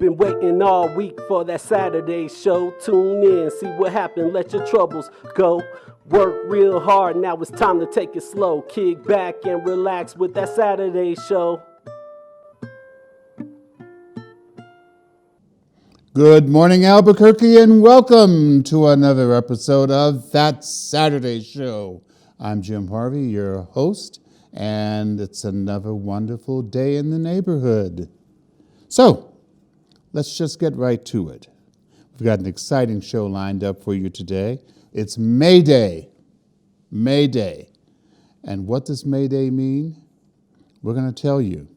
Been waiting all week for that Saturday show. Tune in, see what happened, let your troubles go. Work real hard, now it's time to take it slow. Kick back and relax with that Saturday show. Good morning, Albuquerque, and welcome to another episode of That Saturday Show. I'm Jim Harvey, your host, and it's another wonderful day in the neighborhood. So, let's just get right to it. We've got an exciting show lined up for you today. It's May Day. May Day. And what does May Day mean? We're going to tell you.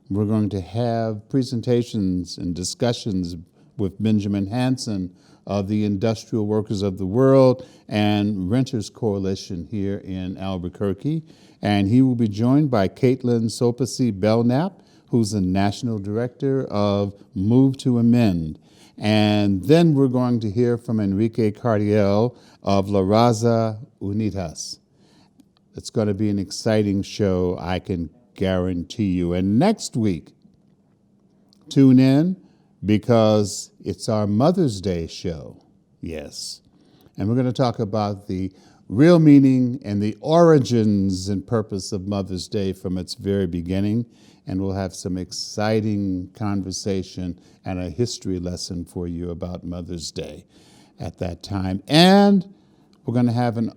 We're going to have presentations and discussions with Benjamin Hansen of the Industrial Workers of the World and Renters Coalition here in Albuquerque. And he will be joined by Kaitlin Sopoci-Belknap, who's the National Director of Move to Amend. And then we're going to hear from Enrique Cardiel of Raza, Unitas. It's going to be an exciting show, I can guarantee you. And next week, tune in because it's our Mother's Day show. Yes. And we're going to talk about the real meaning and the origins and purpose of Mother's Day from its very beginning. And we'll have some exciting conversation and a history lesson for you about Mother's Day at that time. And we're going to have an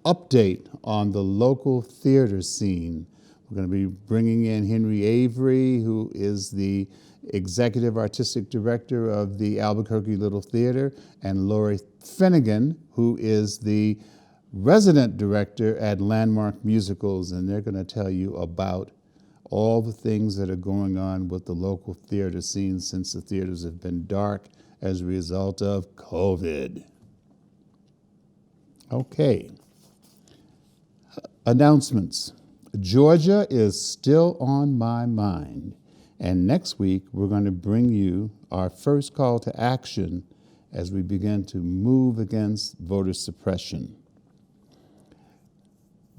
update on the local theater scene. We're going to be bringing in Henry Avery, who is the Executive Artistic Director of the Albuquerque Little Theater, and Lori Finnegan, who is the Resident Director at Landmark Musicals, and they're going to tell you about all the things that are going on with the local theater scene since the theaters have been dark as a result of COVID. Okay. Announcements. Georgia is still on my mind. And next week, we're going to bring you our first call to action as we begin to move against voter suppression.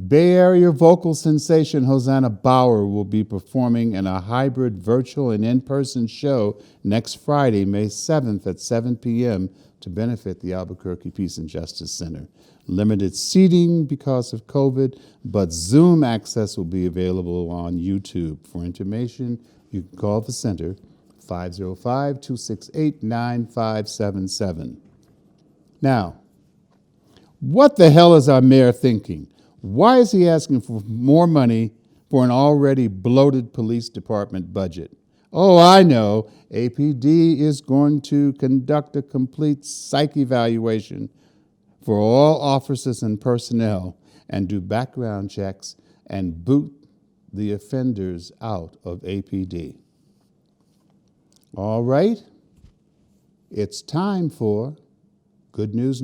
Bay Area vocal sensation Hosanna Bauer will be performing in a hybrid virtual and in-person show next Friday, May 7th at 7 p.m. to benefit the Albuquerque Peace and Justice Center. Limited seating because of COVID, but Zoom access will be available on YouTube. For information, you can call the center, 505-268-9577. Now, what the hell is our mayor thinking? Why is he asking for more money for an already bloated police department budget? Oh, I know. APD is going to conduct a complete psych evaluation for all officers and personnel and do background checks and boot the offenders out of APD. All right, it's time for Good News.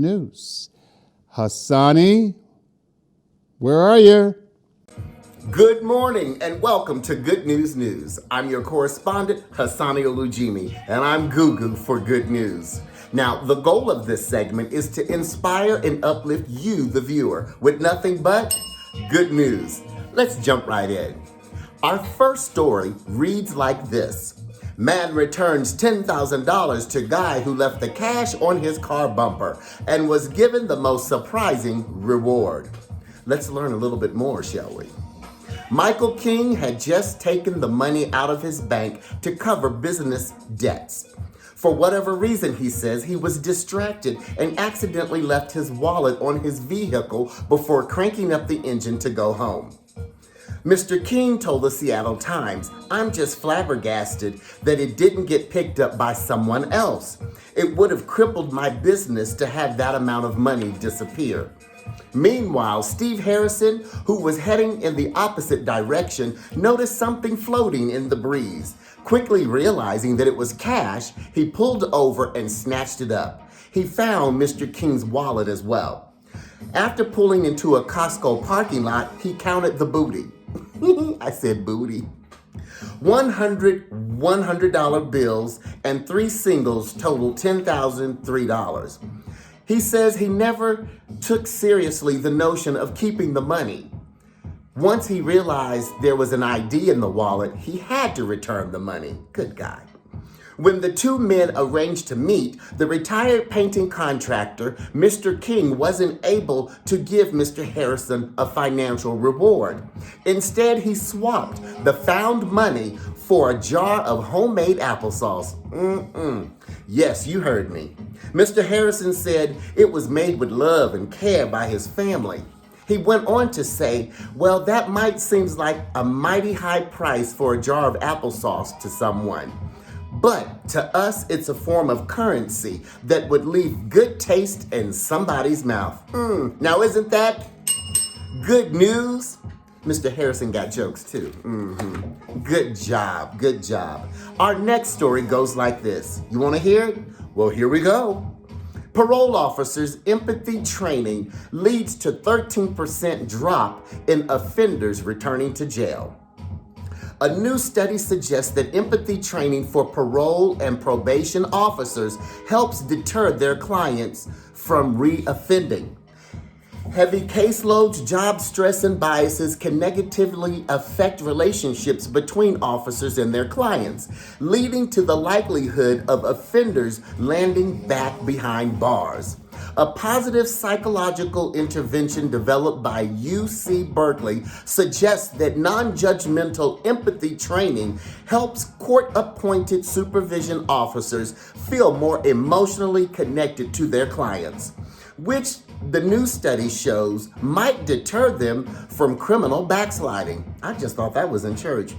Hasani, where are you? Good morning and welcome to Good News. I'm your correspondent, Hasani Olujimi, and I'm Gugu for Good News. Now, the goal of this segment is to inspire and uplift you, the viewer, with nothing but good news. Let's jump right in. Our first story reads like this. Man returns $10,000 to guy who left the cash on his car bumper and was given the most surprising reward. Let's learn a little bit more, shall we? Michael King had just taken the money out of his bank to cover business debts. For whatever reason, he says, he was distracted and accidentally left his wallet on his vehicle before cranking up the engine to go home. Mr. King told the Seattle Times, "I'm just flabbergasted that it didn't get picked up by someone else. It would have crippled my business to have that amount of money disappear." Meanwhile, Steve Harrison, who was heading in the opposite direction, noticed something floating in the breeze. Quickly realizing that it was cash, he pulled over and snatched it up. He found Mr. King's wallet as well. After pulling into a Costco parking lot, he counted the booty. I said booty. 100 $100 bills and 3 singles totaled $10,003. He says he never took seriously the notion of keeping the money. Once he realized there was an ID in the wallet, he had to return the money. Good guy. When the two men arranged to meet, the retired painting contractor, Mr. King, wasn't able to give Mr. Harrison a financial reward. Instead, he swapped the found money for a jar of homemade applesauce. Yes, you heard me. Mr. Harrison said it was made with love and care by his family. He went on to say, well, that might seem like a mighty high price for a jar of applesauce to someone. But to us, it's a form of currency that would leave good taste in somebody's mouth. Now, isn't that good news? Mr. Harrison got jokes too. Good job, good job. Our next story goes like this. You want to hear it? Well, here we go. Parole officers' empathy training leads to 13% drop in offenders returning to jail. A new study suggests that empathy training for parole and probation officers helps deter their clients from reoffending. Heavy caseloads, job stress, and biases can negatively affect relationships between officers and their clients, leading to the likelihood of offenders landing back behind bars. A positive psychological intervention developed by UC Berkeley suggests that non-judgmental empathy training helps court-appointed supervision officers feel more emotionally connected to their clients, which the new study shows might deter them from criminal backsliding. I just thought that was in church.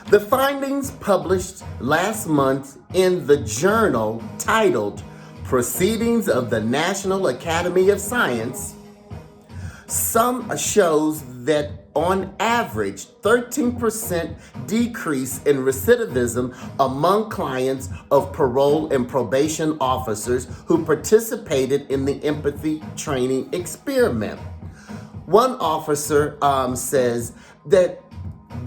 The findings published last month in the journal titled Proceedings of the National Academy of Science shows that on average, 13% decrease in recidivism among clients of parole and probation officers who participated in the empathy training experiment. One officer says that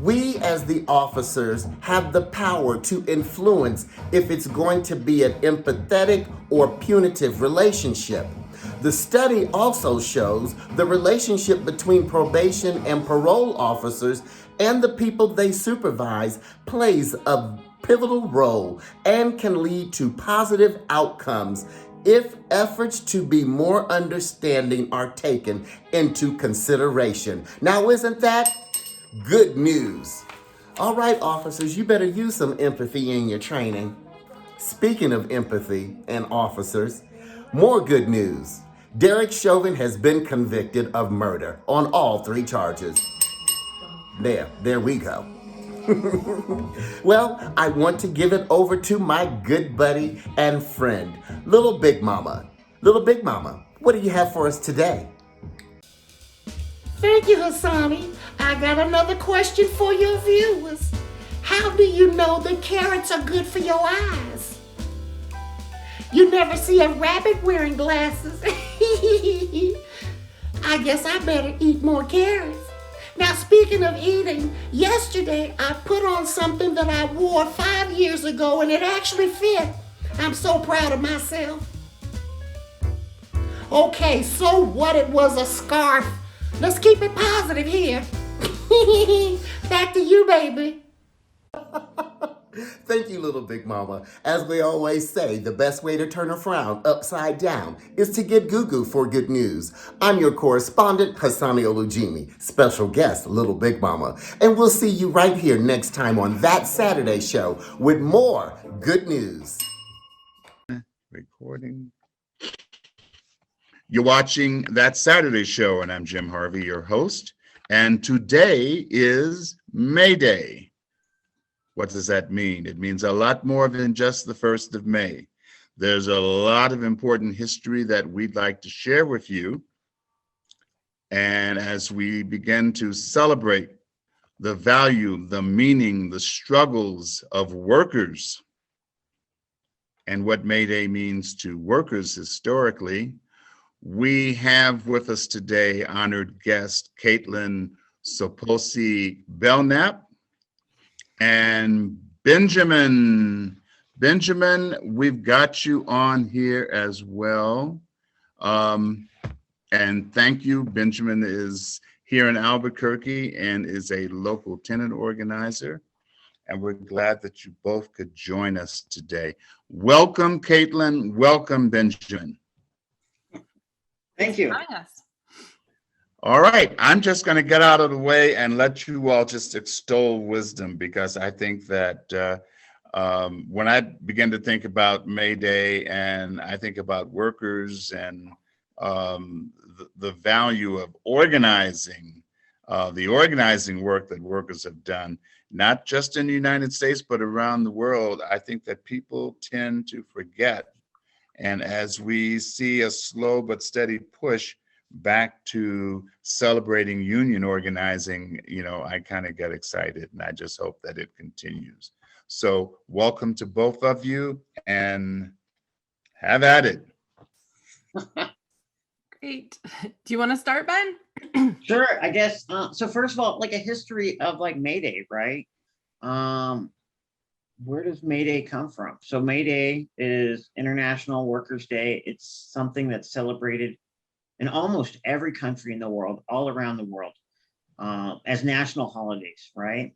we as the officers have the power to influence if it's going to be an empathetic or punitive relationship. The study also shows the relationship between probation and parole officers and the people they supervise plays a pivotal role and can lead to positive outcomes if efforts to be more understanding are taken into consideration. Now, isn't that good news? All right, officers, you better use some empathy in your training. Speaking of empathy and officers, more good news. Derek Chauvin has been convicted of murder on all 3 charges. There we go. Well, I want to give it over to my good buddy and friend, Little Big Mama. Little Big Mama, what do you have for us today? Thank you, Hasani. I got another question for your viewers. How do you know that carrots are good for your eyes? You never see a rabbit wearing glasses. I guess I better eat more carrots. Now, speaking of eating, yesterday I put on something that I wore 5 years ago and it actually fit. I'm so proud of myself. Okay, so what? It was a scarf. Let's keep it positive here. Back to you, baby. Thank you, Little Big Mama. As we always say, the best way to turn a frown upside down is to get goo-goo for good news. I'm your correspondent, Hasani Olujimi, special guest, Little Big Mama. And we'll see you right here next time on That Saturday Show with more good news. Recording. You're watching That Saturday Show, and I'm Jim Harvey, your host. And today is May Day. What does that mean? It means a lot more than just the 1st of May. There's a lot of important history that we'd like to share with you. And as we begin to celebrate the value, the meaning, the struggles of workers, and what May Day means to workers historically, we have with us today honored guest Kaitlin Sopoci-Belknap and Benjamin. Benjamin, we've got you on here as well. And thank you. Benjamin is here in Albuquerque and is a local tenant organizer. and we're glad that you both could join us today. Welcome, Kaitlin. Welcome, Benjamin. Thank you. All right, I'm just going to get out of the way and let you all just extol wisdom, because I think that when I begin to think about May Day and I think about workers and the value of organizing, the organizing work that workers have done, not just in the United States, but around the world, I think that people tend to forget. And as we see a slow but steady push back to celebrating union organizing, I kind of get excited, and I just hope that it continues. So welcome to both of you, and have at it. Great. Do you want to start, Ben? Sure, I guess. So first of all, like a history of like May Day, right? Where does May Day come from? So May Day is International Workers' Day. It's something that's celebrated in almost every country in the world, all around the world, as national holidays, right?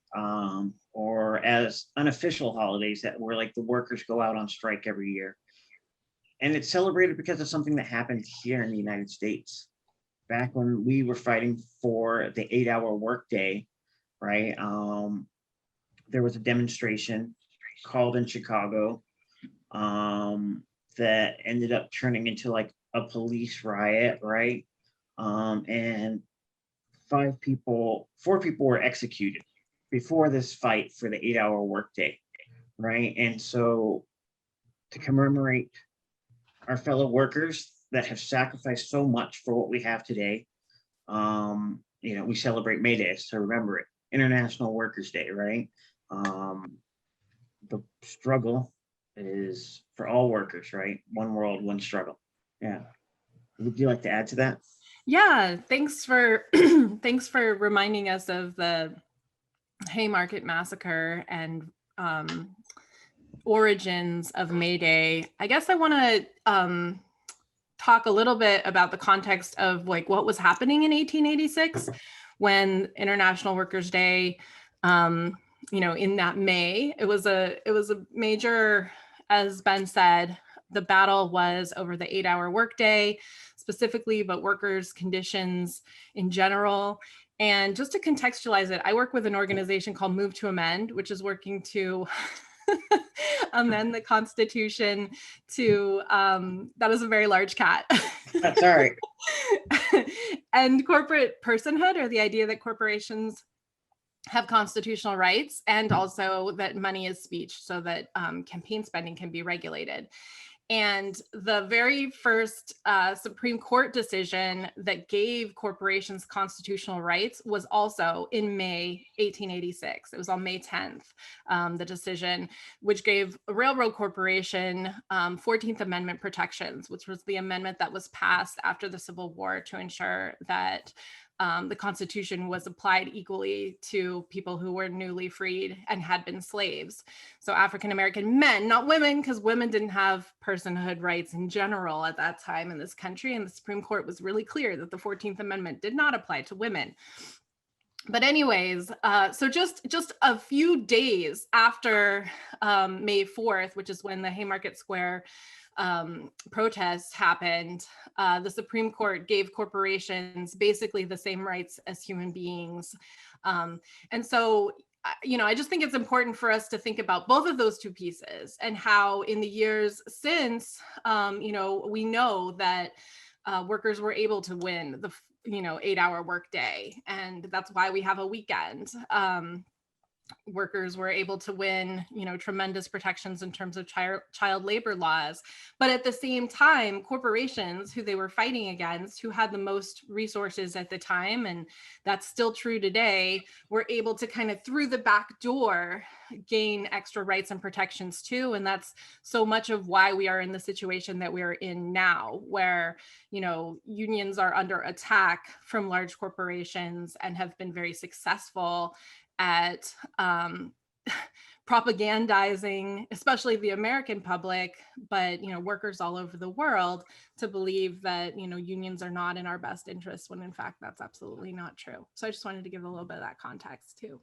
Or as unofficial holidays that where like the workers go out on strike every year. And it's celebrated because of something that happened here in the United States. Back when we were fighting for the 8-hour workday, right? There was a demonstration called in Chicago that ended up turning into like a police riot, right? And 4 people were executed before this fight for the 8-hour workday, right? And so to commemorate our fellow workers that have sacrificed so much for what we have today, we celebrate May Day to remember it. International Workers' Day, right? The struggle is for all workers, right? One world, one struggle. Yeah. Would you like to add to that? Yeah, thanks for thanks for reminding us of the Haymarket Massacre and origins of May Day. I guess I want to talk a little bit about the context of like what was happening in 1886 when International Workers' Day, in that May, it was a major, as Ben said, the battle was over the 8-hour workday specifically, but workers' conditions in general. And just to contextualize it, I work with an organization called Move to Amend, which is working to amend the Constitution to, that was a very large cat. That's all right. And corporate personhood, or the idea that corporations have constitutional rights, and also that money is speech, so that campaign spending can be regulated. And the very first Supreme Court decision that gave corporations constitutional rights was also in May 1886. It was on May 10th, the decision, which gave a railroad corporation 14th Amendment protections, which was the amendment that was passed after the Civil War to ensure that the Constitution was applied equally to people who were newly freed and had been slaves. So African-American men, not women, because women didn't have personhood rights in general at that time in this country. And the Supreme Court was really clear that the 14th Amendment did not apply to women. But anyways, so just a few days after May 4th, which is when the Haymarket Square protests happened, the Supreme Court gave corporations basically the same rights as human beings. And so, I just think it's important for us to think about both of those two pieces, and how in the years since, we know that workers were able to win the 8-hour workday, and that's why we have a weekend. Workers were able to win, tremendous protections in terms of child labor laws. But at the same time, corporations who they were fighting against, who had the most resources at the time, and that's still true today, were able to kind of through the back door gain extra rights and protections too. And that's so much of why we are in the situation that we're in now, where, unions are under attack from large corporations and have been very successful at propagandizing, especially the American public, but workers all over the world, to believe that unions are not in our best interest, when in fact that's absolutely not true. So I just wanted to give a little bit of that context too.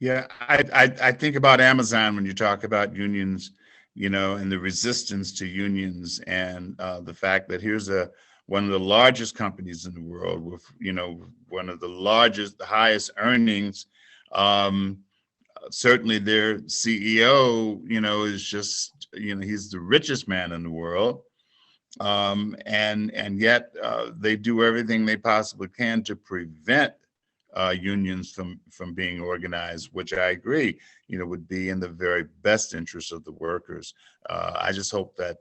Yeah, I think about Amazon when you talk about unions, and the resistance to unions, and the fact that here's one of the largest companies in the world with, one of the highest earnings. Certainly their CEO, is just, he's the richest man in the world. And yet they do everything they possibly can to prevent unions from being organized, which I agree, would be in the very best interest of the workers. I just hope that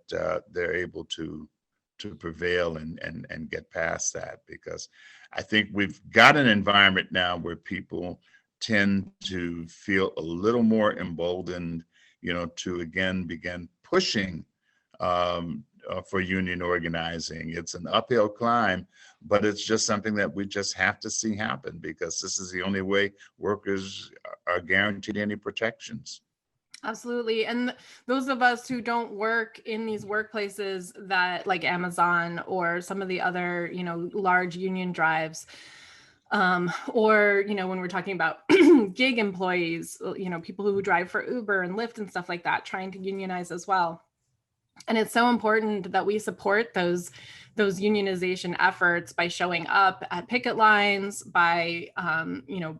they're able to prevail and get past that, because I think we've got an environment now where people tend to feel a little more emboldened, to again begin pushing for union organizing. It's an uphill climb, but it's just something that we just have to see happen, because this is the only way workers are guaranteed any protections. Absolutely. And those of us who don't work in these workplaces that, like Amazon or some of the other, large union drives, or, when we're talking about gig employees, people who drive for Uber and Lyft and stuff like that, trying to unionize as well. And it's so important that we support those unionization efforts by showing up at picket lines, by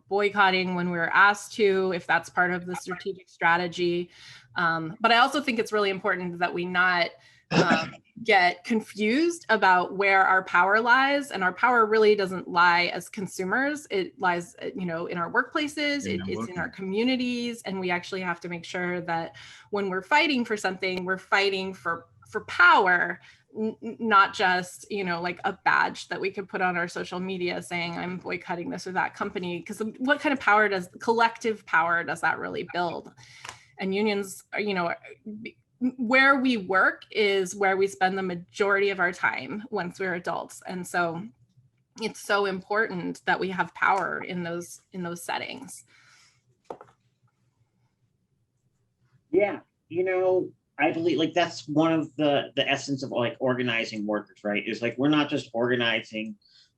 boycotting when we're asked to, if that's part of the strategic strategy. But I also think it's really important that we not get confused about where our power lies. And our power really doesn't lie as consumers. It lies, in our workplaces, it's in our communities. And we actually have to make sure that when we're fighting for something, we're fighting for power, not just, like a badge that we could put on our social media saying I'm boycotting this or that company. Because what kind of collective power does that really build? And unions are, where we work is where we spend the majority of our time once we're adults. And so it's so important that we have power in those settings. Yeah, I believe that's one of the essence of organizing workers, right? Is we're not just organizing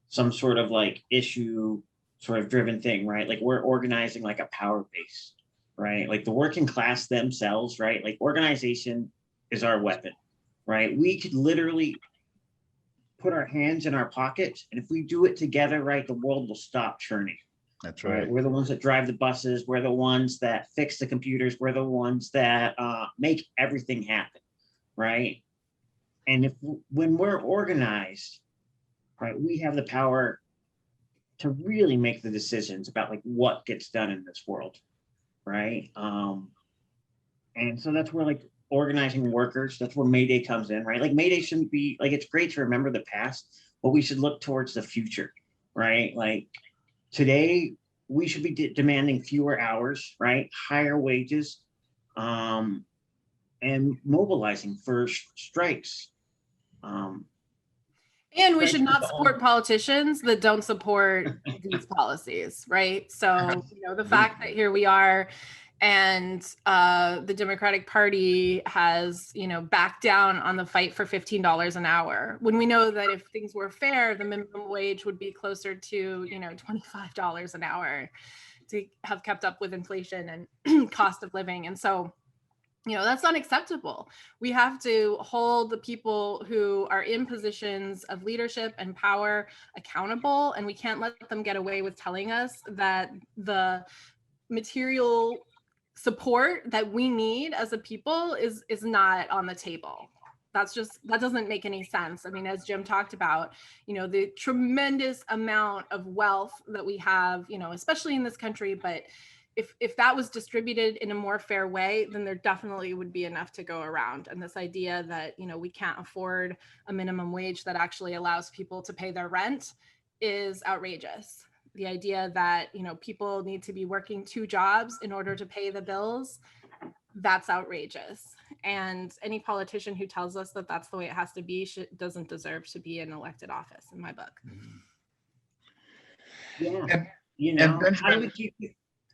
some sort of issue sort of driven thing, right? We're organizing a power base. Right? The working class themselves, right? Organization is our weapon, right? We could literally put our hands in our pockets, and if we do it together, right, the world will stop churning. That's right. We're the ones that drive the buses. We're the ones that fix the computers. We're the ones that make everything happen, right? And when we're organized, right, we have the power to really make the decisions about what gets done in this world. Right. And so that's where organizing workers, that's where May Day comes in, right? May Day shouldn't be it's great to remember the past, but we should look towards the future, right? Today we should be demanding fewer hours, right? Higher wages, and mobilizing for strikes. And we should not support politicians that don't support these policies, right? So, the fact that here we are and the Democratic Party has, backed down on the fight for $15 an hour, when we know that if things were fair, the minimum wage would be closer to, $25 an hour to have kept up with inflation and cost of living. And so, that's not acceptable. We have to hold the people who are in positions of leadership and power accountable, and we can't let them get away with telling us that the material support that we need as a people is not on the table. That doesn't make any sense. I mean, as Jim talked about, the tremendous amount of wealth that we have, especially in this country, but if that was distributed in a more fair way, then there definitely would be enough to go around. And this idea that, we can't afford a minimum wage that actually allows people to pay their rent is outrageous. The idea that, people need to be working 2 jobs in order to pay the bills, that's outrageous. And any politician who tells us that that's the way it has to be doesn't deserve to be in elected office, in my book. Yeah. And how do we keep...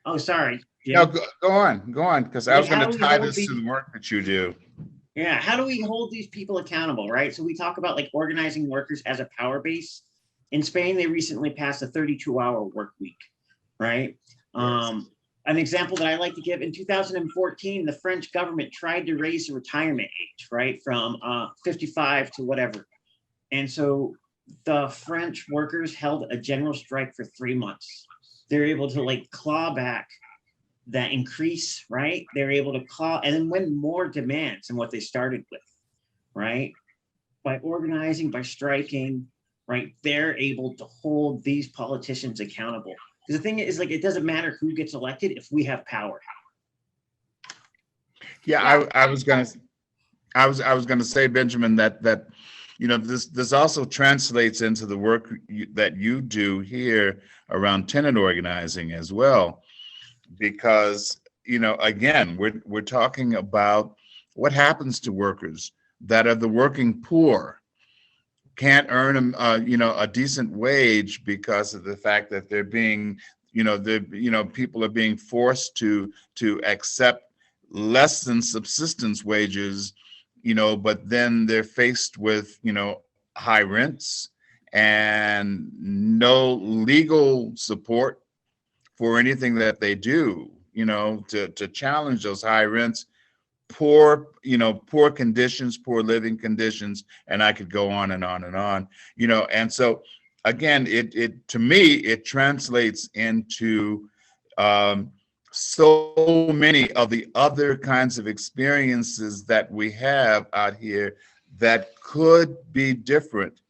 Oh, sorry, Jim. No, go on, because I was going to tie this to the work that you do. Yeah, how do we hold these people accountable, right? So we talk about organizing workers as a power base. In Spain, they recently passed a 32-hour work week, right? Yes. An example that I like to give, in 2014, the French government tried to raise the retirement age, right, from 55 to whatever. And so the French workers held a general strike for 3 months. They're able to like claw back that increase, right? They're able to claw and then win more demands than what they started with, right? By organizing, by striking, right? They're able to hold these politicians accountable. Because the thing is, like, it doesn't matter who gets elected if we have power. Yeah, I was gonna say, Benjamin, that this also translates into the work that you do here around tenant organizing as well, because again, we're talking about what happens to workers that are the working poor, can't earn a decent wage because of the fact that they're being people are being forced to accept less than subsistence wages, but then they're faced with high rents and no legal support for anything that they do, to challenge those high rents, poor conditions, poor living conditions, and I could go on and on and on, and so again, it to me, it translates into so many of the other kinds of experiences that we have out here that could be different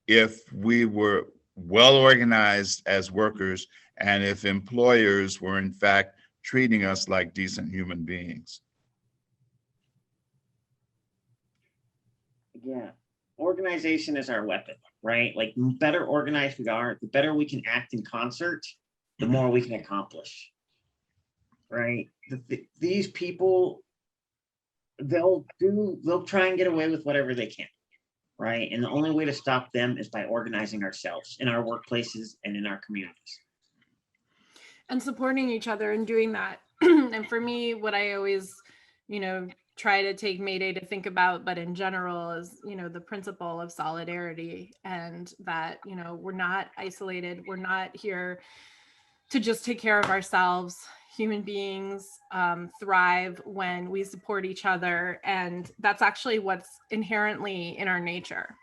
if we were well organized as workers and if employers were in fact treating us like decent human beings. Yeah, organization is our weapon, right? Like, the better organized we are, the better we can act in concert, the more we can accomplish, right? These people, they'll try and get away with whatever they can, right? And the only way to stop them is by organizing ourselves in our workplaces and in our communities. And supporting each other and doing that. And for me, what I always, try to take May Day to think about, but in general, is, the principle of solidarity, and that, we're not isolated. We're not here to just take care of ourselves. Human beings thrive when we support each other. And that's actually what's inherently in our nature.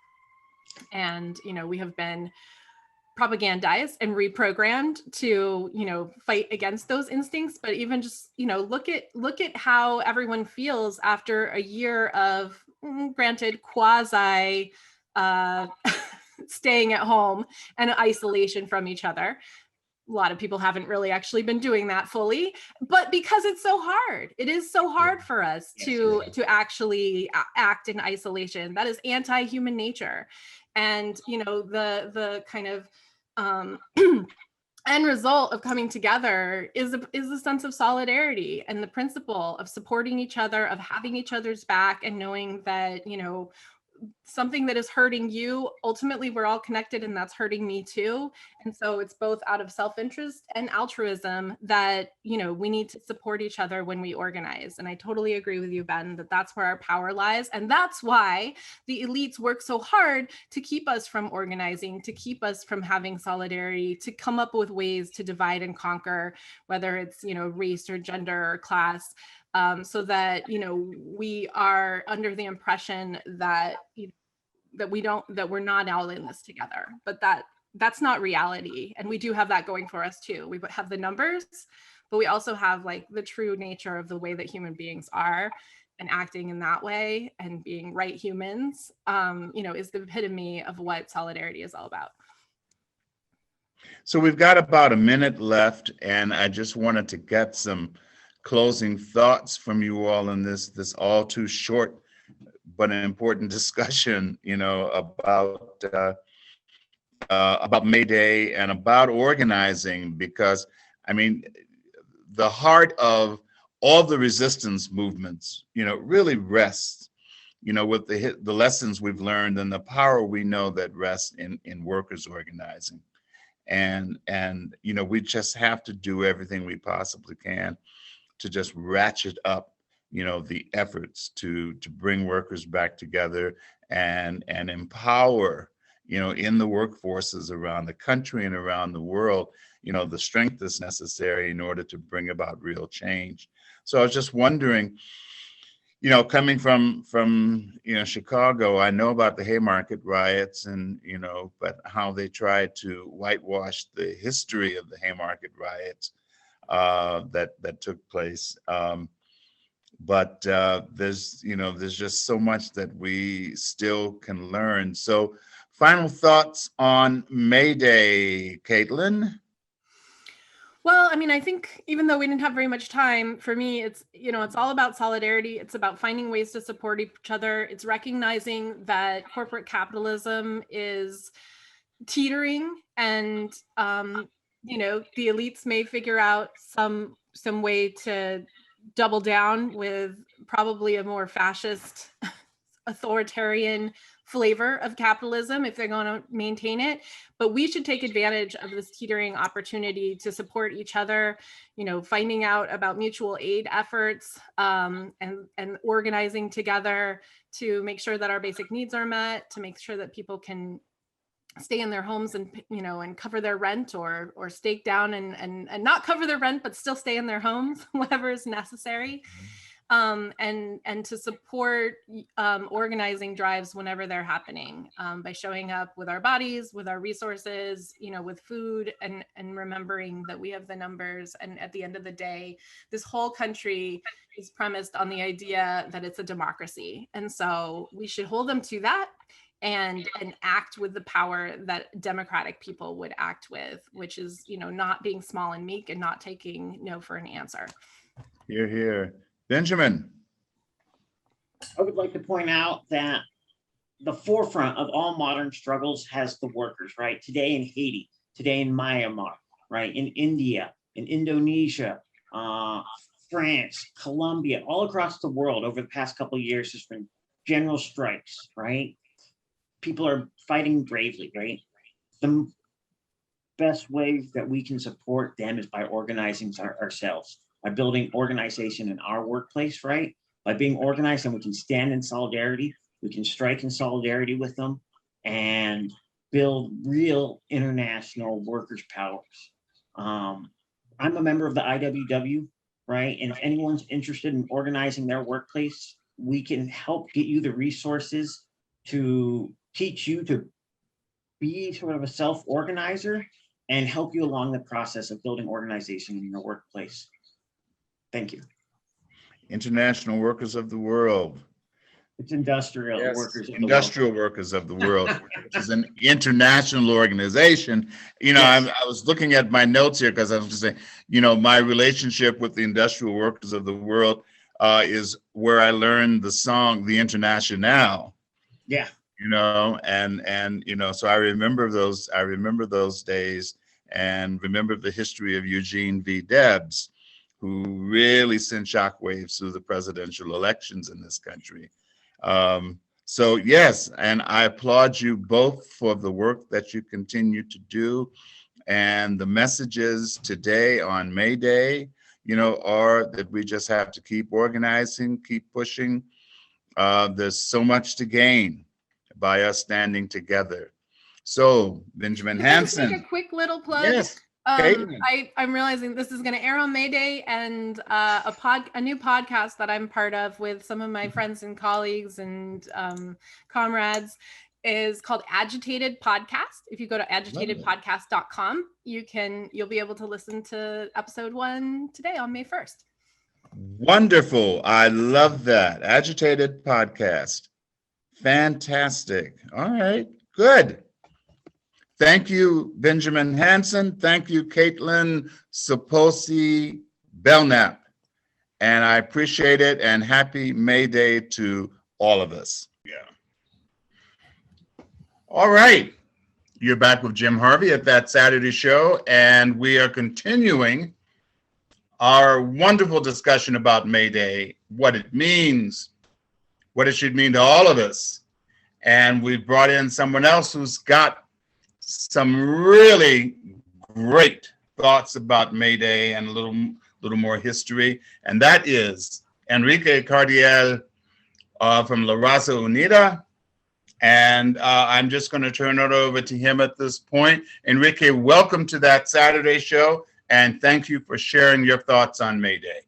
And, we have been propagandized and reprogrammed to fight against those instincts, but even just look at how everyone feels after a year of granted quasi staying at home and isolation from each other. A lot of people haven't really actually been doing that fully, but because it's so hard, it is so hard for us to actually act in isolation. That is anti-human nature. And the kind of end result of coming together is a sense of solidarity and the principle of supporting each other, of having each other's back, and knowing that something that is hurting you, ultimately we're all connected, and that's hurting me too. And so it's both out of self-interest and altruism that we need to support each other when we organize. And I totally agree with you, Ben, that that's where our power lies. And that's why the elites work so hard to keep us from organizing, to keep us from having solidarity, to come up with ways to divide and conquer, whether it's race or gender or class. So that we are under the impression that we're not all in this together, but that's not reality. And we do have that going for us too. We have the numbers, but we also have like the true nature of the way that human beings are, and acting in that way and being right humans, is the epitome of what solidarity is all about. So we've got about a minute left, and I just wanted to get some closing thoughts from you all in this all too short but an important discussion, about May Day and about organizing, because I mean, the heart of all the resistance movements, really rests, with the lessons we've learned and the power we know that rests in workers organizing, and we just have to do everything we possibly can to just ratchet up, the efforts to bring workers back together and empower, in the workforces around the country and around the world, the strength that's necessary in order to bring about real change. So I was just wondering, coming from Chicago, I know about the Haymarket riots and, but how they tried to whitewash the history of the Haymarket riots that took place. But there's just so much that we still can learn. So final thoughts on May Day, Kaitlin? Well, I mean, I think even though we didn't have very much time, for me, it's all about solidarity. It's about finding ways to support each other. It's recognizing that corporate capitalism is teetering, and the elites may figure out some way to double down with probably a more fascist, authoritarian flavor of capitalism if they're going to maintain it. But we should take advantage of this teetering opportunity to support each other, finding out about mutual aid efforts, and organizing together to make sure that our basic needs are met, to make sure that people can stay in their homes and cover their rent, or stake down and not cover their rent but still stay in their homes, whatever is necessary. And to support organizing drives whenever they're happening, by showing up with our bodies, with our resources, with food, and remembering that we have the numbers. And at the end of the day, this whole country is premised on the idea that it's a democracy. And so we should hold them to that and act with the power that democratic people would act with, which is, not being small and meek and not taking no for an answer. Hear, hear. Benjamin. I would like to point out that the forefront of all modern struggles has the workers, right? Today in Haiti, today in Myanmar, right? In India, in Indonesia, France, Colombia, all across the world over the past couple of years, there's been general strikes, right? People are fighting bravely, right? The best way that we can support them is by organizing ourselves, by building organization in our workplace, right? By being organized, and we can stand in solidarity, we can strike in solidarity with them and build real international workers' powers. I'm a member of the IWW, right? And if anyone's interested in organizing their workplace, we can help get you the resources to teach you to be sort of a self-organizer and help you along the process of building organization in your workplace. Thank you. International Workers of the World. It's industrial Yes, workers. Industrial Workers of the World, which is an international organization. Yes. I was looking at my notes here because I was just saying, my relationship with the Industrial Workers of the World is where I learned the song, The Internationale. Yeah. So I remember those days, and remember the history of Eugene V. Debs, who really sent shockwaves through the presidential elections in this country. So yes, and I applaud you both for the work that you continue to do, and the messages today on May Day, are that we just have to keep organizing, keep pushing. There's so much to gain by us standing together. So Benjamin Hansen. Make a quick little plug. Yes. I'm realizing this is going to air on May Day, and a new podcast that I'm part of with some of my friends and colleagues and comrades is called Agitated Podcast. If you go to agitatedpodcast.com, you'll be able to listen to episode 1 today on May 1st. Wonderful. I love that. Agitated Podcast. Fantastic. All right, good. Thank you, Benjamin Hansen. Thank you, Kaitlin Sopoci-Belknap. And I appreciate it, and happy May Day to all of us. Yeah. All right. You're back with Jim Harvey at That Saturday Show, and we are continuing our wonderful discussion about May Day, what it means, what it should mean to all of us. And we've brought in someone else who's got some really great thoughts about May Day and a little more history, and that is Enrique Cardiel from La Raza Unida, And I'm just going to turn it over to him at this point. Enrique, welcome to That Saturday Show, and thank you for sharing your thoughts on May Day.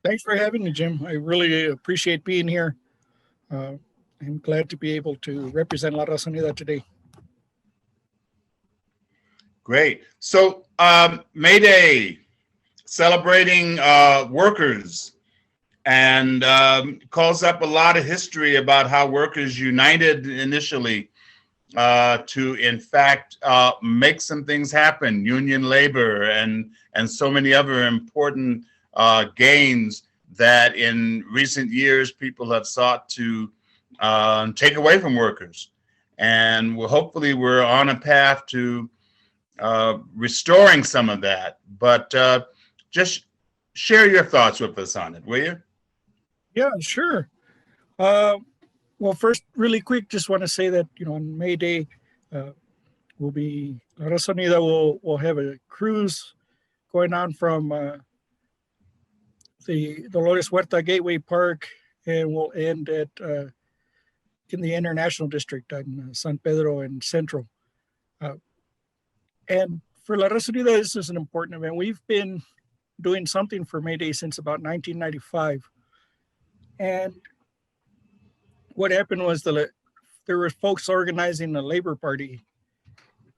Thanks for having me, Jim. I really appreciate being here. I'm glad to be able to represent La Raza Unida today. Great. So May Day, celebrating workers, and calls up a lot of history about how workers united initially to, in fact, make some things happen, union labor and so many other important gains that in recent years people have sought to take away from workers. And hopefully we're on a path to restoring some of that. But just share your thoughts with us on it, will you? Yeah, sure. Well, first, really quick, just want to say that, on May Day, La Raza Unida will have a cruise going on from the Dolores Huerta Gateway Park, and we'll end at in the International District on San Pedro and Central. And for La Raza Unida, this is an important event. We've been doing something for May Day since about 1995. And what happened was there were folks organizing the Labor Party,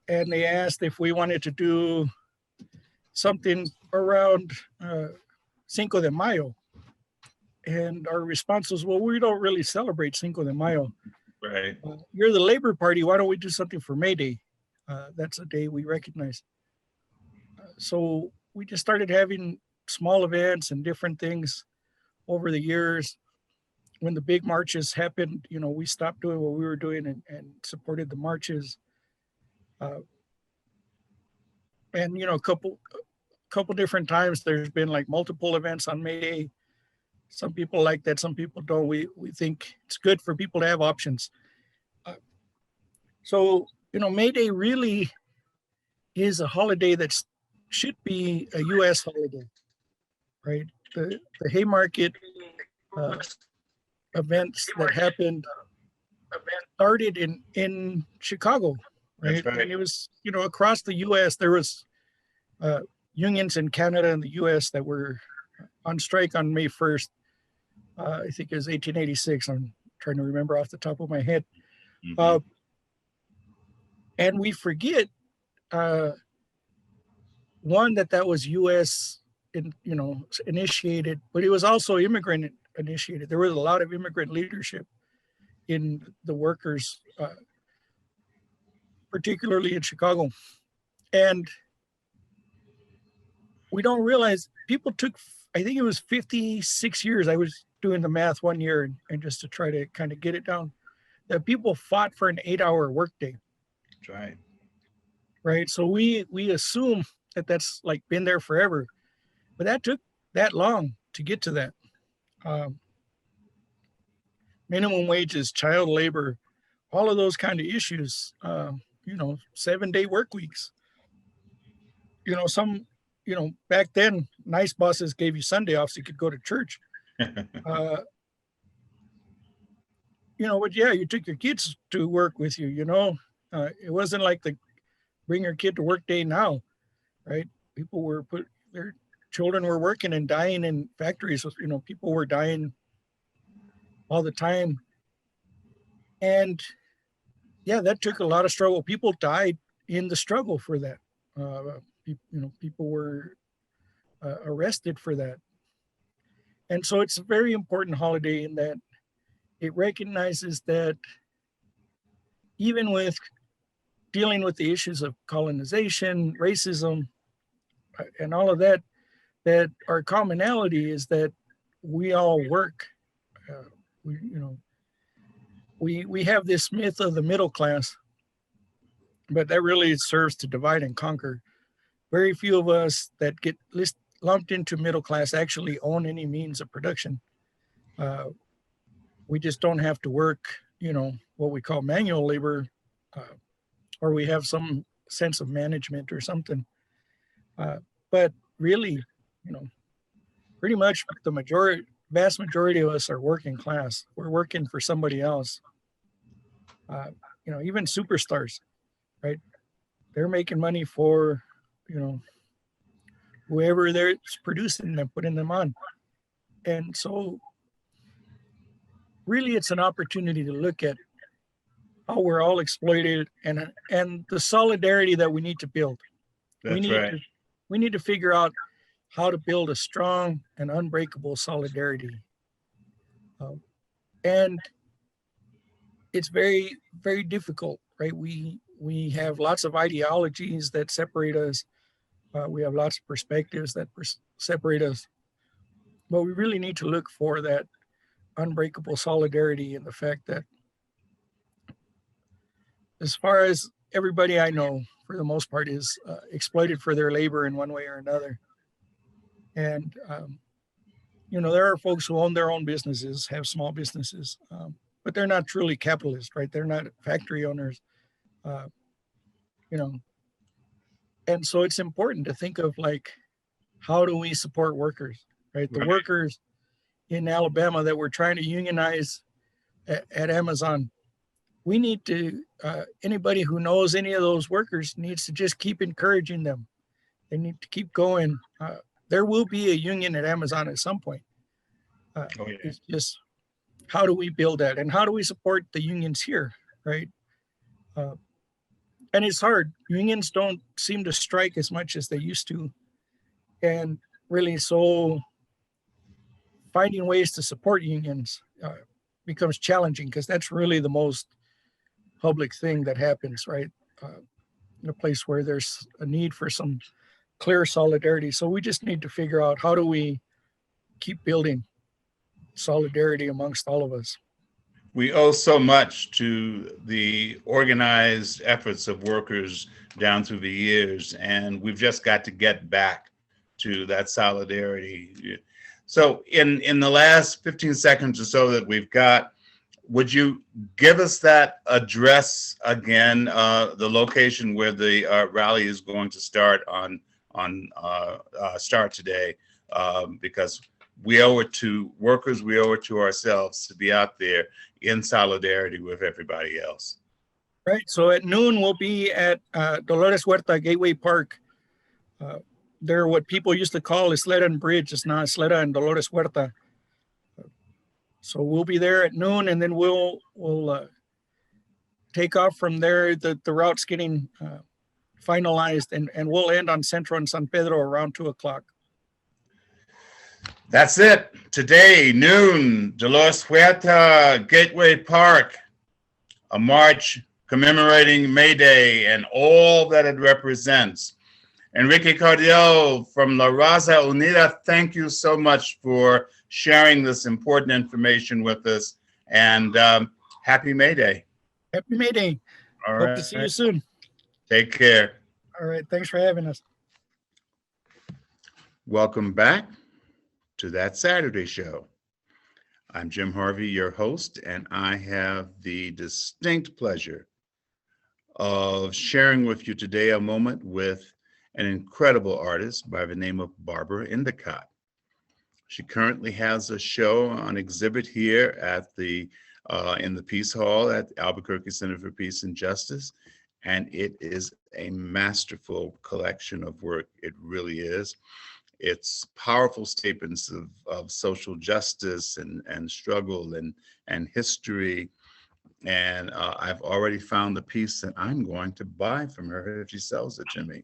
and they asked if we wanted to do something around Cinco de Mayo. And our response was, well, we don't really celebrate Cinco de Mayo. Right. You're the Labor Party. Why don't we do something for May Day? That's a day we recognize. So we just started having small events and different things over the years. When the big marches happened, we stopped doing what we were doing and supported the marches. And, a couple different times there's been like multiple events on May Day. Some people like that, some people don't. We think it's good for people to have options. So, May Day really is a holiday that should be a U.S. holiday, right? The Haymarket events that happened started in Chicago, right? That's right. And it was, across the U.S. there was unions in Canada and the U.S. that were on strike on May 1st. I think it was 1886. I'm trying to remember off the top of my head. Mm-hmm. And we forget, one, that was U.S. initiated, but it was also immigrant initiated. There was a lot of immigrant leadership in the workers, particularly in Chicago. And we don't realize people took, I think it was 56 years. I was doing the math one year and just to try to kind of get it down, that people fought for an 8-hour workday. That's right. Right. So we assume that that's like been there forever, but that took that long to get to that. Minimum wages, child labor, all of those kind of issues, 7-day work weeks. Back then, nice bosses gave you Sunday off so you could go to church. But yeah, you took your kids to work with you, it wasn't like the bring your kid to work day now, right? People were their children were working and dying in factories. People were dying all the time. And yeah, that took a lot of struggle. People died in the struggle for that. People were arrested for that. And so it's a very important holiday in that it recognizes that even with dealing with the issues of colonization, racism, and all of that, that our commonality is that we all work. We have this myth of the middle class, but that really serves to divide and conquer. Very few of us that get lumped into middle class actually own any means of production. We just don't have to work, what we call manual labor, or we have some sense of management or something. But really, pretty much the vast majority of us are working class. We're working for somebody else. even superstars, right? They're making money for, whoever they're producing them, putting them on. And so really it's an opportunity to look at how we're all exploited and the solidarity that we need to build. That's right. We need to figure out how to build a strong and unbreakable solidarity. And it's very, very difficult, right? We have lots of ideologies that separate us. We have lots of perspectives that separate us. But we really need to look for that unbreakable solidarity and the fact that as far as everybody I know, for the most part, is exploited for their labor in one way or another. And, there are folks who own their own businesses, have small businesses, but they're not truly capitalist, right? They're not factory owners, And so it's important to think of how do we support workers, right? The workers in Alabama that we're trying to unionize at Amazon. We need to, anybody who knows any of those workers needs to just keep encouraging them. They need to keep going. There will be a union at Amazon at some point. It's just, how do we build that? And how do we support the unions here, right? And it's hard. Unions don't seem to strike as much as they used to. And really, so finding ways to support unions becomes challenging because that's really the most public thing that happens, right? In a place where there's a need for some clear solidarity. So we just need to figure out how do we keep building solidarity amongst all of us. We owe so much to the organized efforts of workers down through the years, and we've just got to get back to that solidarity. So in the last 15 seconds or so that we've got, would you give us that address again, the location where the rally is going to start start today, because we owe it to workers, we owe it to ourselves to be out there in solidarity with everybody else. Right. So at noon, we'll be at Dolores Huerta Gateway Park. They're what people used to call Isleta and Bridge. It's now Isleta and Dolores Huerta. So we'll be there at noon, and then we'll take off from there. The route's getting finalized, and we'll end on Centro and San Pedro around 2:00. That's it. Today, noon, Dolores Huerta Gateway Park, a march commemorating May Day and all that it represents. Enrique Cardiel from La Raza Unida, thank you so much for sharing this important information with us, and happy May Day. Happy May Day. All Hope right. to see you soon. Take care. All right. Thanks for having us. Welcome back to That Saturday Show. I'm Jim Harvey, your host, and I have the distinct pleasure of sharing with you today a moment with an incredible artist by the name of Barbara Endicott. She currently has a show on exhibit here at the in the Peace Hall at Albuquerque Center for Peace and Justice, and it is a masterful collection of work. It really is. It's powerful statements of social justice and struggle and history. And I've already found the piece that I'm going to buy from her if she sells it to me.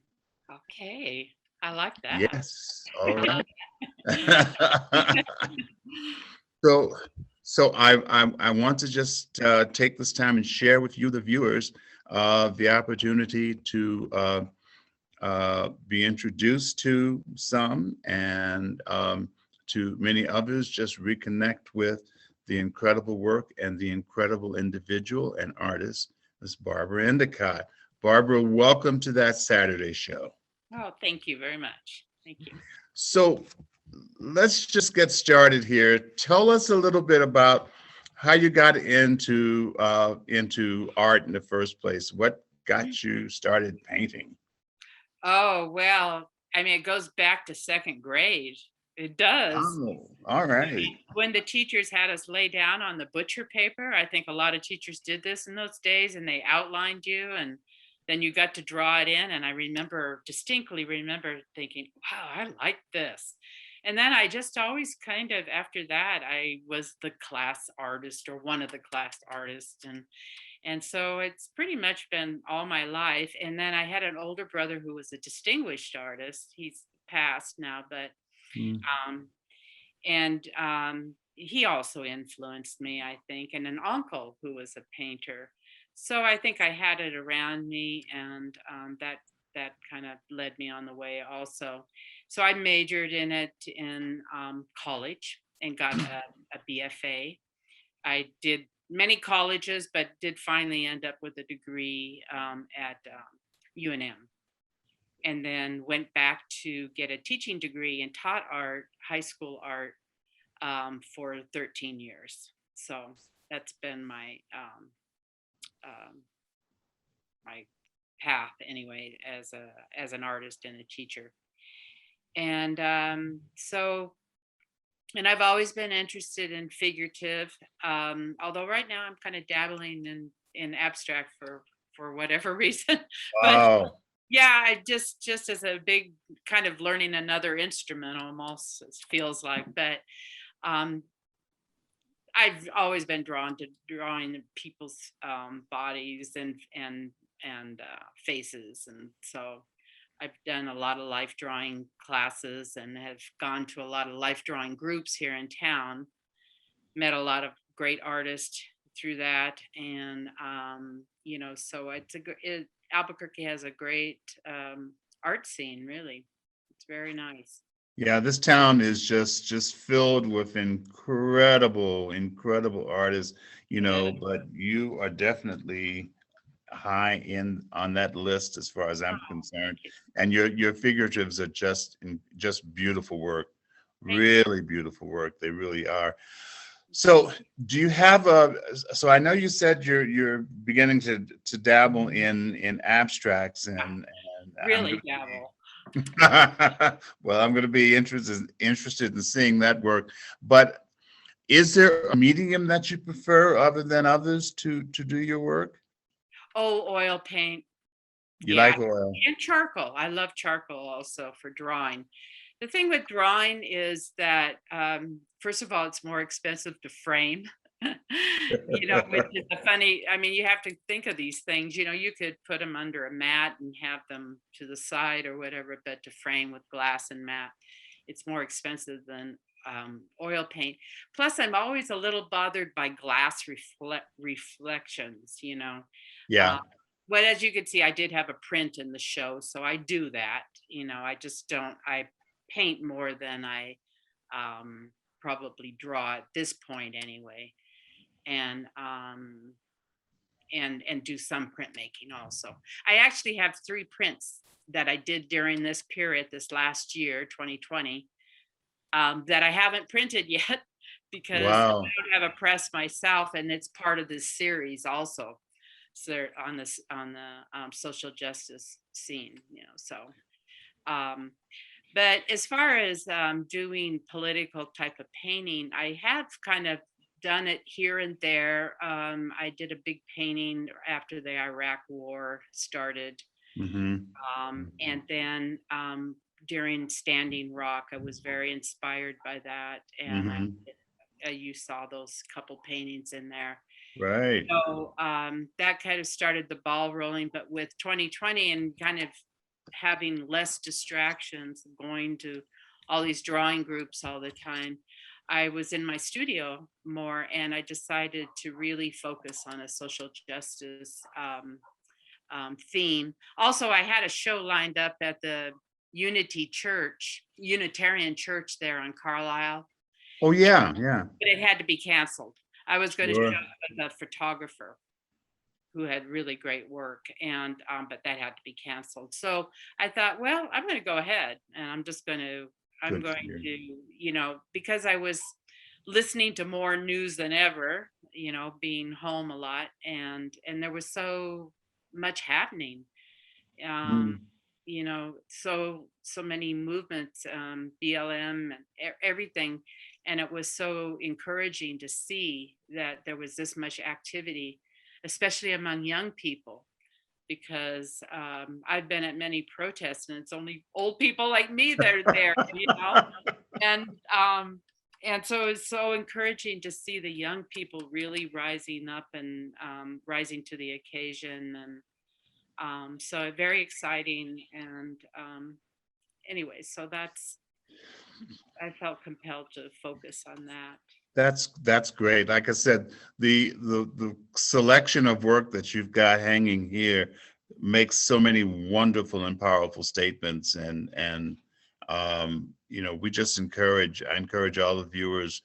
Okay, I like that. Yes, all right. So I want to just take this time and share with you, the viewers, the opportunity to be introduced to some and to many others, just reconnect with the incredible work and the incredible individual and artist, Ms. Barbara Endicott. Barbara, welcome to That Saturday Show. Oh, thank you very much. Thank you. So let's just get started here. Tell us a little bit about how you got into art in the first place. What got you started painting? Oh, well, I mean, it goes back to second grade. It does. Oh, all right. When the teachers had us lay down on the butcher paper, I think a lot of teachers did this in those days, and they outlined you, and then you got to draw it in. And I distinctly remember thinking, wow, I like this. And then I just always kind of, after that, I was the class artist or one of the class artists. And so it's pretty much been all my life. And then I had an older brother who was a distinguished artist. He's passed now, but Mm. he also influenced me, I think, and an uncle who was a painter. So I think I had it around me, and that kind of led me on the way also. So I majored in it in college and got a BFA. I did many colleges, but did finally end up with a degree at UNM. And then went back to get a teaching degree and taught art, high school art, for 13 years. So that's been my my path anyway, as an artist and a teacher. And and I've always been interested in figurative, although right now I'm kind of dabbling in abstract for whatever reason. But Wow. yeah, I just as a big kind of learning another instrument almost, it feels like. But I've always been drawn to drawing people's bodies and faces, and so I've done a lot of life drawing classes and have gone to a lot of life drawing groups here in town. Met a lot of great artists through that, and so Albuquerque has a great art scene. Really, it's very nice. Yeah, this town is just filled with incredible artists, but you are definitely high in on that list as far as I'm concerned. And your figuratives are just beautiful work. Really beautiful work. They really are. So do you have so I know you said you're beginning to dabble in abstracts and Really dabble. well, I'm going to be interested in seeing that work. But is there a medium that you prefer other than others to do your work? Oh, oil paint. You like oil? And charcoal. I love charcoal also for drawing. The thing with drawing is that, first of all, it's more expensive to frame. Which is a funny, you have to think of these things, you could put them under a mat and have them to the side or whatever, but to frame with glass and mat, it's more expensive than oil paint. Plus, I'm always a little bothered by glass reflections, Yeah. But as you can see, I did have a print in the show, so I do that. I paint more than I probably draw at this point anyway. And do some printmaking also. I actually have 3 prints that I did during this period, this last year, 2020, that I haven't printed yet because I don't have a press myself, and it's part of this series also. So they're on the social justice scene, but as far as doing political type of painting, I have kind of done it here and there. I did a big painting after the Iraq War started. Mm-hmm. And then during Standing Rock, I was very inspired by that. And you saw those couple paintings in there. Right. So that kind of started the ball rolling. But with 2020 and kind of having less distractions, going to all these drawing groups all the time, I was in my studio more, and I decided to really focus on a social justice theme. Also, I had a show lined up at the Unitarian Church there on Carlisle. Oh, yeah. But it had to be canceled. I was going to show the photographer who had really great work, and but that had to be canceled. So I thought, well, I'm going to go ahead, and I'm going to, because I was listening to more news than ever, being home a lot, and there was so much happening. so many movements, BLM and everything. And it was so encouraging to see that there was this much activity, especially among young people, because I've been at many protests and it's only old people like me that are there, and so it's so encouraging to see the young people really rising up and rising to the occasion, and so very exciting. And anyway, so I felt compelled to focus on that. That's great. Like I said, the selection of work that you've got hanging here makes so many wonderful and powerful statements, and we just I encourage all the viewers,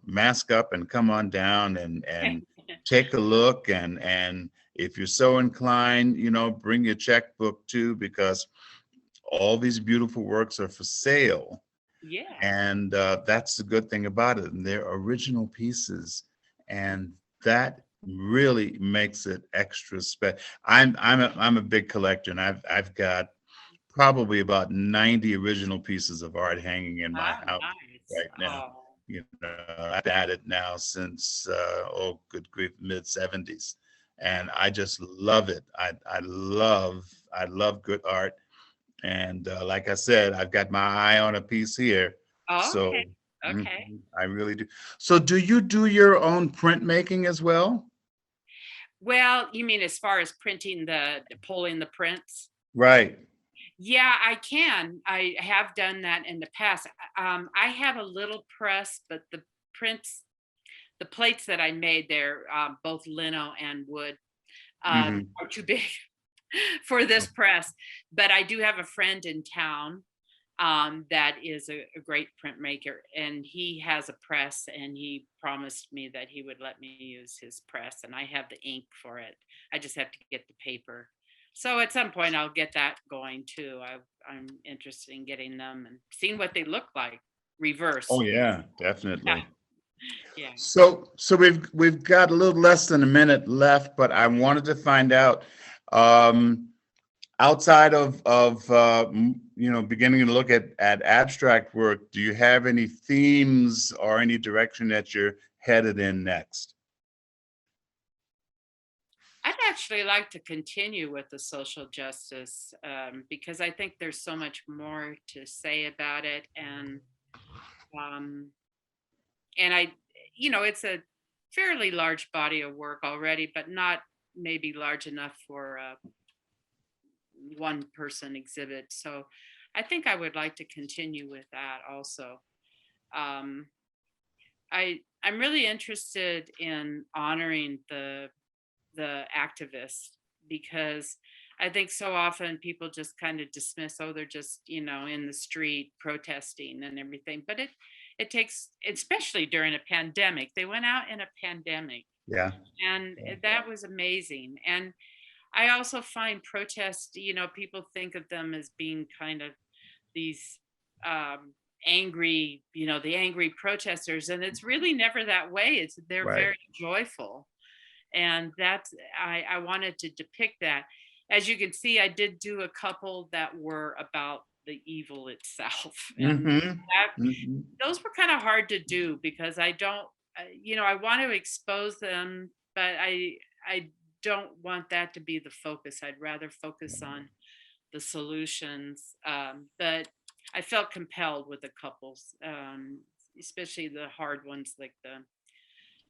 mask up and come on down and take a look, and if you're so inclined, bring your checkbook too, because all these beautiful works are for sale. Yeah. And that's the good thing about it. And they're original pieces, and that really makes it extra special. I'm a big collector, and I've got probably about 90 original pieces of art hanging in my house right now. I've had it now since good grief, mid 70s, and I just love it. I love good art. And like I said, I've got my eye on a piece here. Oh, So okay. I really do. So do you do your own printmaking as well? Well, you mean as far as pulling the prints? Right. Yeah, I can. I have done that in the past. I have a little press, but the plates that I made, they're both lino and wood, are too big for this press. But I do have a friend in town that is a great printmaker, and he has a press, and he promised me that he would let me use his press, and I have the ink for it. I just have to get the paper. So at some point I'll get that going too. I'm interested in getting them and seeing what they look like reversed. Oh yeah, definitely. Yeah. So we've got a little less than a minute left, but I wanted to find out, outside of beginning to look at abstract work, do you have any themes or any direction that you're headed in next? I'd actually like to continue with the social justice, because I think there's so much more to say about it, and it's a fairly large body of work already, but not maybe large enough for a one person exhibit. So I think I would like to continue with that also. I'm really interested in honoring the activists, because I think so often people just kind of dismiss, they're just, in the street protesting and everything. But it takes, especially during a pandemic, they went out in a pandemic. Yeah. And that was amazing. And I also find protests, people think of them as being kind of these angry, the angry protesters. And it's really never that way. They're Right. very joyful. And I wanted to depict that. As you can see, I did do a couple that were about the evil itself. And those were kind of hard to do, because I don't, I want to expose them, but I don't want that to be the focus. I'd rather focus on the solutions. But I felt compelled with the couples, especially the hard ones, like the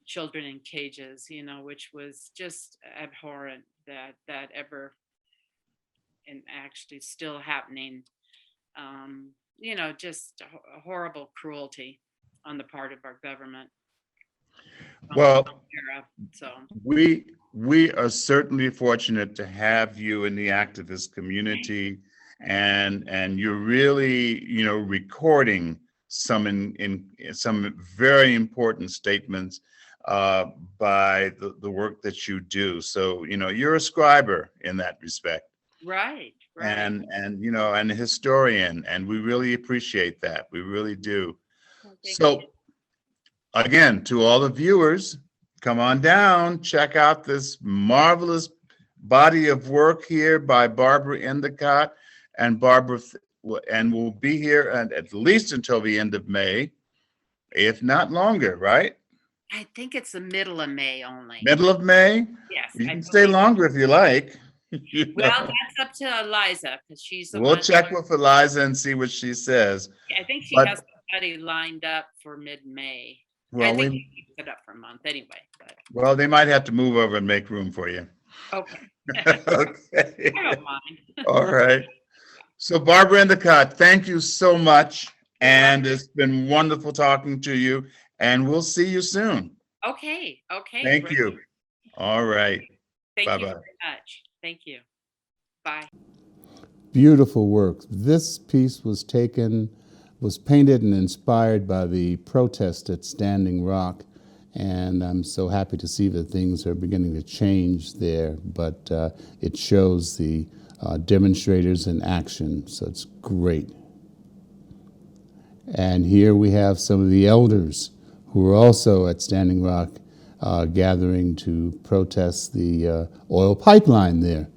children in cages, which was just abhorrent that ever, and actually still happening. Just a horrible cruelty on the part of our government. Well, so we are certainly fortunate to have you in the activist community, and you're really, recording some some very important statements by the work that you do. So, you're a scriber in that respect. Right. And and a historian, and we really appreciate that. We really do. So again, to all the viewers, come on down, check out this marvelous body of work here by Barbara Endicott and Barbara, and we'll be here at least until the end of May, if not longer, right? I think it's the middle of May only. Middle of May? Yes. You I can stay believe- longer if you like. You Well, know. that's up to Eliza because she's the We'll one. check with Eliza and see what she says. I think she but- has somebody lined up for mid-May. Well, I think we- she keeps it up for a month anyway. But Well, they might have to move over and make room for you. okay. Okay. I don't mind. All right. So Barbara Endicott, thank you so much. And it's been wonderful talking to you. And we'll see you soon. Okay. Okay. Thank great. you. All right. Thank you Bye-bye. very much. Thank you. Bye. Beautiful work. This piece was painted and inspired by the protest at Standing Rock. And I'm so happy to see that things are beginning to change there. But it shows the demonstrators in action. So it's great. And here we have some of the elders who are also at Standing Rock gathering to protest the oil pipeline there.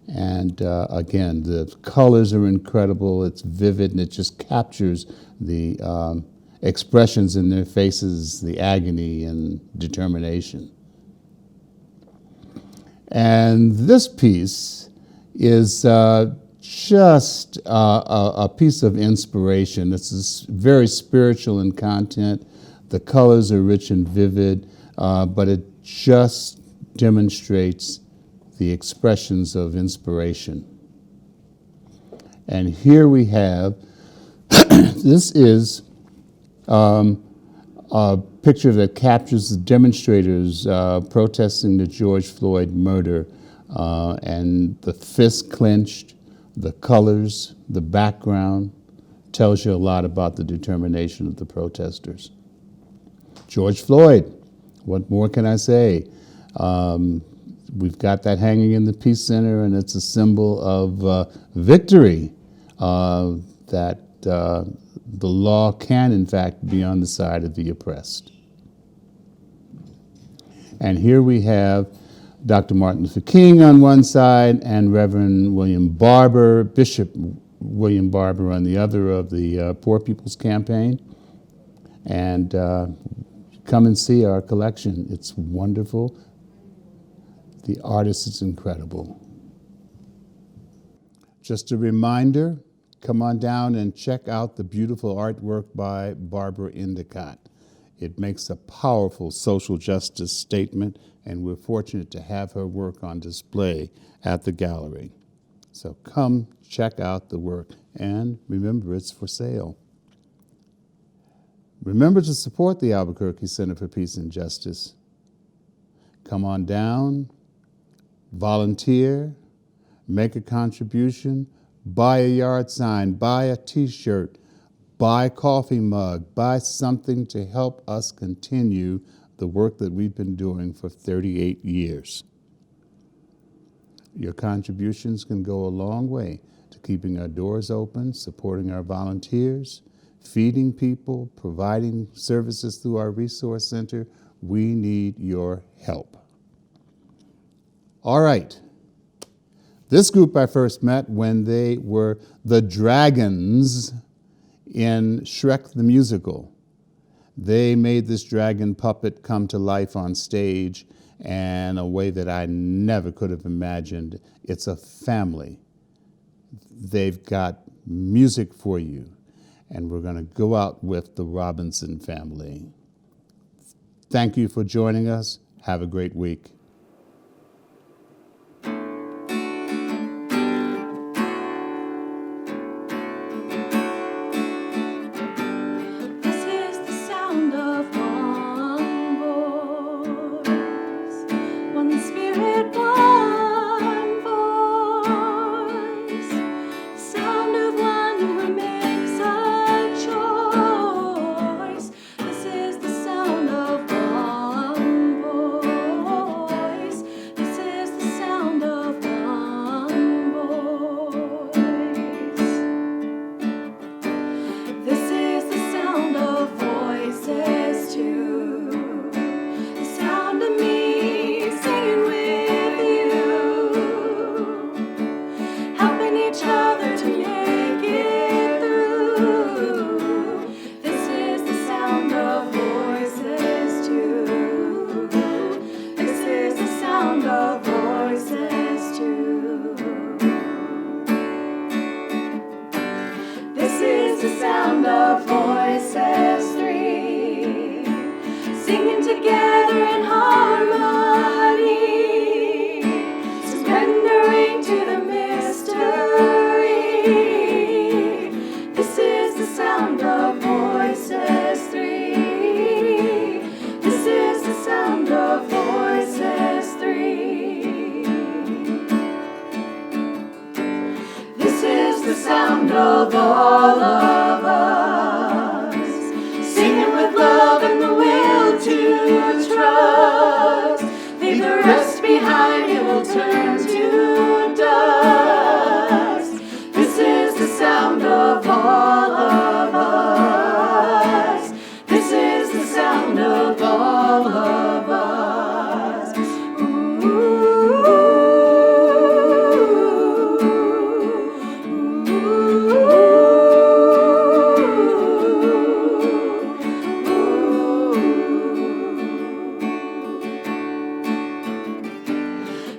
And again, the colors are incredible. It's vivid, and it just captures the expressions in their faces, the agony and determination. And this piece is just a piece of inspiration. It's very spiritual in content. The colors are rich and vivid, but it just demonstrates the expressions of inspiration. And here we have, this is a picture that captures the demonstrators protesting the George Floyd murder, and the fist clenched, the colors, the background tells you a lot about the determination of the protesters. George Floyd, what more can I say? We've got that hanging in the Peace Center, and it's a symbol of victory, that the law can, in fact, be on the side of the oppressed. And here we have Dr. Martin Luther King on one side and Reverend William Barber, Bishop William Barber on the other of the Poor People's Campaign. And come and see our collection. It's wonderful. The artist is incredible. Just a reminder, come on down and check out the beautiful artwork by Barbara Endicott. It makes a powerful social justice statement, and we're fortunate to have her work on display at the gallery. So come check out the work, and remember, it's for sale. Remember to support the Albuquerque Center for Peace and Justice. Come on down, volunteer, make a contribution, buy a yard sign, buy a t-shirt, buy a coffee mug, buy something to help us continue the work that we've been doing for 38 years. Your contributions can go a long way to keeping our doors open, supporting our volunteers, feeding people, providing services through our resource center. We need your help. All right. This group I first met when they were the dragons in Shrek the Musical. They made this dragon puppet come to life on stage in a way that I never could have imagined. It's a family. They've got music for you, and we're going to go out with the Robinson family. Thank you for joining us. Have a great week. the sound of all of us, singing with love and the will to trust. Leave the rest behind, it will turn to dust. This is the sound of all of us. This is the sound of all of us.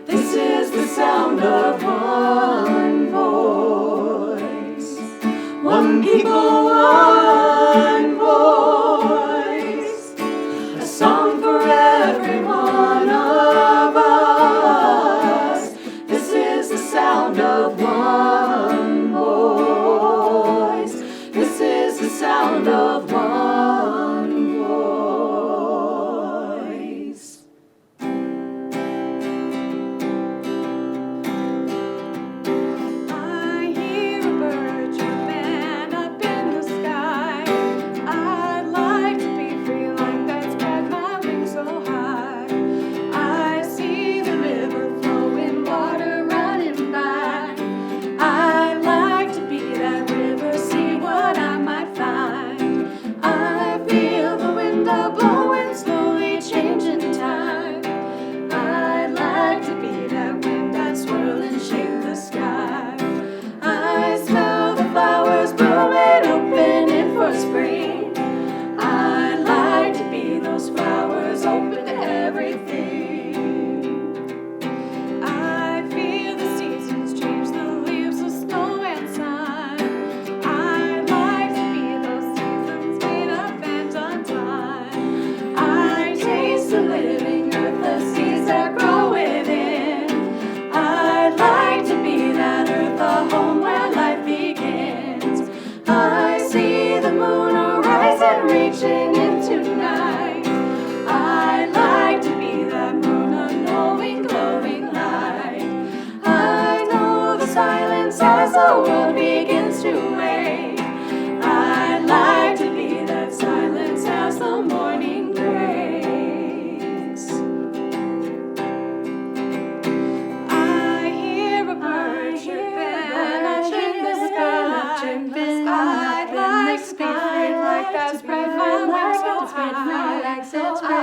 This is the sound of one voice, one people, one voice, a song for every one of us. This is the sound of one voice. This is the sound of one voice. I hear a bird chirping up in the sky. I'd like to be free like that, spread my wings so high. I see the river flowing, water running by. I'd like to be that river, see what I might find. I feel the wind blowing, slowly changing time. I'd like to be that wind that swirl and shake the sky. I smell the flowers blooming, opening for spring. I'd like to be those flowers, open to everything. I feel the seasons change, the leaves of snow and sun. I'd like to be those seasons made up and undone. I taste the living earth, the seeds that grow within. I'd like to be that earth, a home where life begins. I see the moon horizon reaching into night. I'd like to be that moon, a knowing, glowing light. I know the silence as the world begins to wake. I'd like to be that silence as the morning breaks. I hear a bird chirping up in the sky. I'd like to be free like that, spread my wings so high.